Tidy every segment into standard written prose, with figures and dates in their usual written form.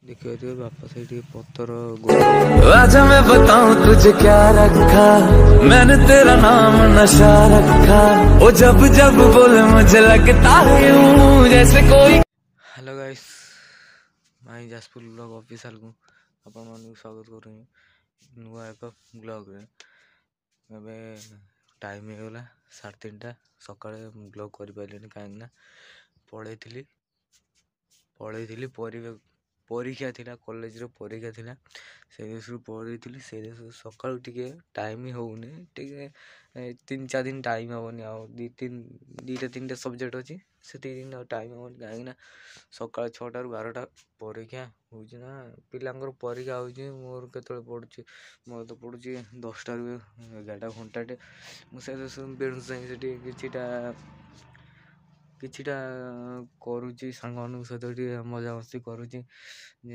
देखिए तो बापा से पत्थर आजा मैं बताऊं तुझे क्या रखा मैंने तेरा नाम नशा रखा वो जब जब बोले मुझे लगता है जैसे कोई। हेलो गाइस माई जाजपुर ब्लॉग ऑफिशियल को आपण मानक स्वागत करें नुआ एक ब्लॉग रे एबे टाइम होगला 3:30 सकाळे ब्लॉग कर पाइलेनी कहीं पढ़ी परीक्षा थिला कॉलेज रो परीक्षा थिला से देशु पढ़ी से देश सकाळु टिके टाइम ही होउनी टिके 3-4 दिन टाइम होनी आ 2-3 सब्जेक्ट अछि से 3 दिन टाइम होनी काहेना सकाळ 6टा रु 12टा परीक्षा होउची ना पिलांगर परीक्षा होउची मोर केतले पडुची मोर तो पडुची 10टा रु 11टा घंटाटे मु से देश बेणु से किछिटा करूची सांगन सहित मजा मस्ती करूची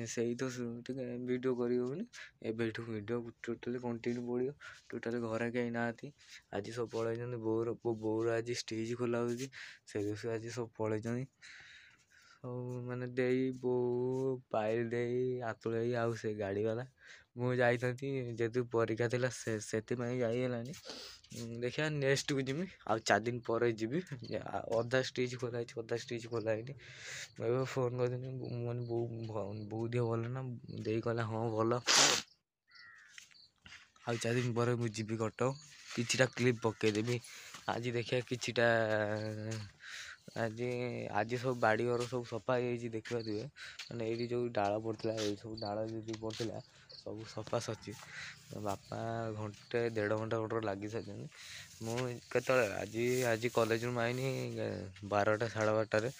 से तो वीडियो करी एबे वीडियो टोटली कंटिन्यू पड़ो टोटली घर कहीं ना आज सब पलैन बोर आज स्टेज खोला होगी से आज सब पलैन सब माने देई बो पाइल दे आतुल आउ से गाड़ी वाला मुझे जाती जेतु परीक्षा थी से जाइलानी देखिए नेक्स्ट को जीमी आ 4 दिन पर जीवी अधा स्टेज खोला अधा स्टेज खोला फोन कर मैंने बहुत दिह भल ना दे कहला हाँ भल आ 4 दिन पर मुझे कटक किछिटा क्लिप पकईदेवी आज देखिए किछिटा आज आज सब बाड़ी घर सब सफा देखा दिए मैंने ये जो डाल पड़ता सब डाल पड़ता सब सफा सची बापा घंटे 1.5 घंटा लगी सारी मुझे आज आज कॉलेज में आईनी 12टा 12:30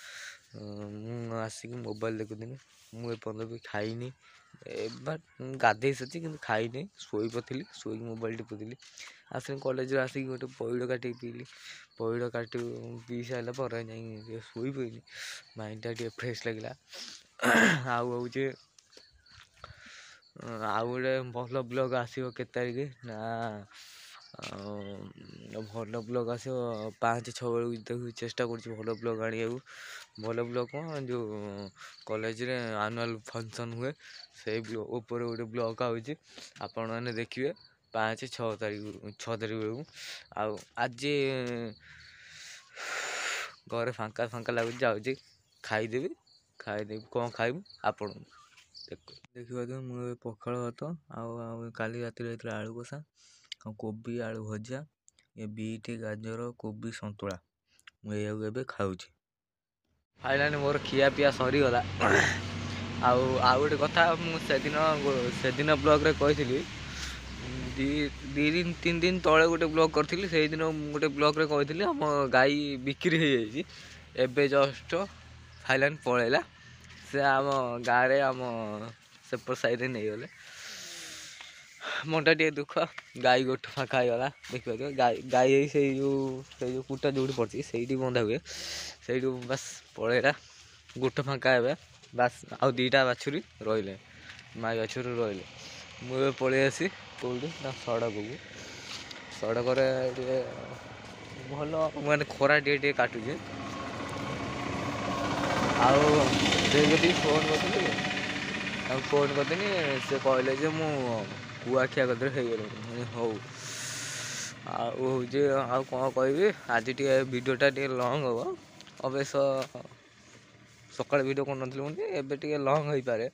मु आसिक मोबाइल देखुनी मुझे भी खाईनी गाधे सारी कि खाईनी शोई पड़ी शोक मोबाइल टिपुली आस कॉलेज आसिक गोटे पइड़ काटिक पीली पइड़ काट पी सारा पर शोई पड़ी माइंड टा फ्रेश लगे आउ गोटे भल ब्लॉग आसो के तारिख ना भल ब्लॉग आसो 5-6 बेलू चेष्टा कर ब्लॉग आने भल ब्लॉग कौन जो कॉलेज रे एनुअल फंक्शन हुए से ऊपर गोटे ब्लॉग आउची आपण मैंने देखिए 5-6 तारिख बेलू आज घर फांका फांका लगुच जाऊँगी खाईदेवी कौन खाइबू आपण देखा मुझे पखाड़ भात काली रात आलू कषा कोबी आलू भजा ये बीट गाजर कोबी सतुला मुझे खाऊँ फाइनाली मोर खिया पिया सरीगला आउ गोटे कथा मुझे दिन ब्लॉग रे कही 2-3 दिन तले गोटे ब्लॉग करी से दिन गोटे ब्लॉग रे कही आम गाई बिक्री हो जाए एबे जस्ट फाइनाली पलैला से आम गाँव आम सेपट साइड नहीं गले मनटा टे दुख गाई गोट फाँका होगा देखिए गाई से जो कुटा जो पड़ी से बंधा हुए से बस पलैला गोट फाँका है बास आउ 2टा बाछुरी रही माई बाछुरी रही मुझे पलि आसी कौटी ना सड़क को सड़क भल माने खरा टे काटुचे फोन करनी से कहले जे मु कुआखिया कदर हो कौन कह आज टे वीडियोटा टे लंग हम अवश्य सका वीडियो कर नी एवं टे लंग हो पारे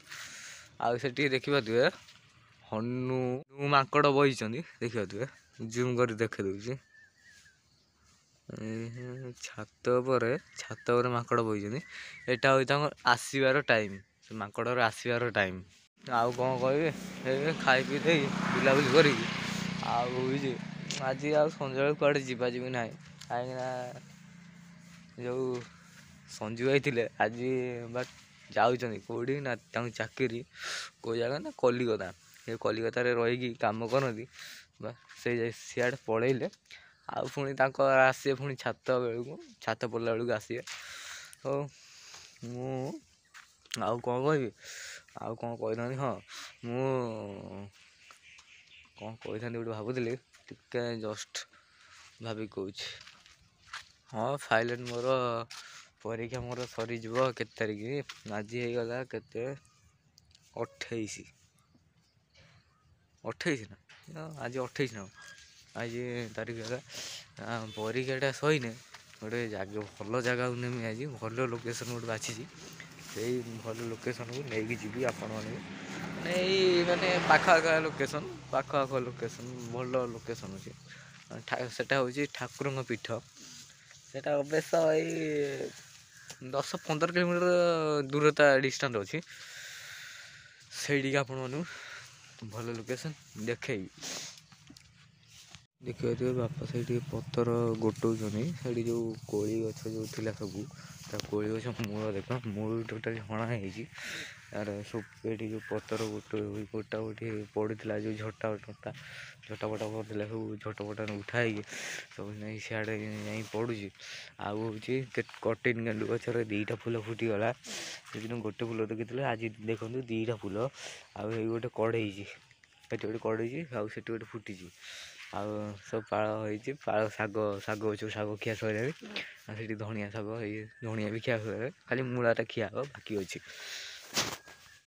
आसे देखा हनु माकड़ बही देखा जूम कर देखे दूसरी छात माकड़ बही यहाँ आसबार टाइम से माकड़ आसबार टाइम आउ कौन कह खाई पी दे बुलाबुली कर आज आ सन्जा कड़े जावा जी ना कहीं जो संजू भाई थे आज बट जाऊँ कौटी ना चाकरी कौ जगह ना कलिकता कलिकता रही कम करती से सियाड़े पलैले आउ पुणी आसे पुणी छात बेलू छात पड़ला बेलू आसे तो मु आउ कौन कह आउ कौन कही हाँ मु कौन कही गोटे भावुली टिके जस्ट भाभी कौच हाँ फाइनल मोर परीक्षा मोर सरीज के तारिख आज होगला के 28 ନା ଆଜି 28 ନା ଆଜି ତାରିଖ ହେଲା ପରୀକ୍ଷାଟା ସଇନେ ଗୋଟେ ଜାଗା ଭଲ ଜାଗାକୁ ନେମି ଆଜି ଭଲ ଲୋକେସନ୍ ଗୋଟେ ବାଛିଛି ସେଇ ଭଲ ଲୋକେସନ୍କୁ ନେଇକି ଯିବି ଆପଣମାନଙ୍କୁ ମାନେ ଏଇ ମାନେ ପାଖ ଲୋକେସନ୍ ଭଲ ଲୋକେସନ୍ ଅଛି ସେଟା ହେଉଛି ଠାକୁରଙ୍କ ପୀଠ ସେଟା ଅବଶ୍ୟ ଏଇ 10-15 କିଲୋମିଟର ଦୂରତା ଡିଷ୍ଟାନ୍ସ ଅଛି ସେଇଠିକି ଆପଣମାନଙ୍କୁ ଭଲ ଲୋକେସନ୍ ଦେଖେଇବି। ଦେଖିପାରୁଥିବେ ବାପା ସେଇଠି ପଥର ଗୋଟଉଛନ୍ତି ସେଇଠି ଯେଉଁ କୋଳି ଗଛ ଯେଉଁ ଥିଲା ସବୁ ତା କୋଳି ଗଛ ମୂଳ ଦେଖ ମୂଳ ଟୋଟାଲି ହଣା ହେଇଛି ତାର ସବୁ ଏଠି ଯେଉଁ ପଥର ଗୋଟା ପଡ଼ିଥିଲା ଯେଉଁ ଝଟା ଫଟା ପଡ଼ିଥିଲା ସବୁ ଝଟଫଟା ଉଠା ହେଇକି ସବୁ ନେଇ ସିଆଡ଼େ ଯାଇ ପଡ଼ୁଛି ଆଉ ହେଉଛି କଟିନ୍ ଗେଣ୍ଡୁ ଗଛରେ 2ଟା ଫୁଲ ଫୁଟିଗଲା ସେଦିନ ଗୋଟେ ଫୁଲ ଦେଖିଥିଲେ ଆଜି ଦେଖନ୍ତୁ 2ଟା ଫୁଲ ଆଉ ଏଇ ଗୋଟେ କଢ଼େଇଛି ସେଠି ଗୋଟେ କଢ଼େଇଛି ଆଉ ସେଠି ଗୋଟେ ଫୁଟିଛି ଆଉ ସବୁ ପାଳ ହେଇଛି ପାଳ ଶାଗ ଗଛ ଶାଗ ଖିଆ ସରିଲାଣି ଆଉ ସେଠି ଧଣିଆ ଶାଗ ହେଇ ଧଣିଆ ବି ଖିଆ ସରିଲାଣି ଖାଲି ମୂଳାଟା ଖିଆ ହବ ବାକି ଅଛି।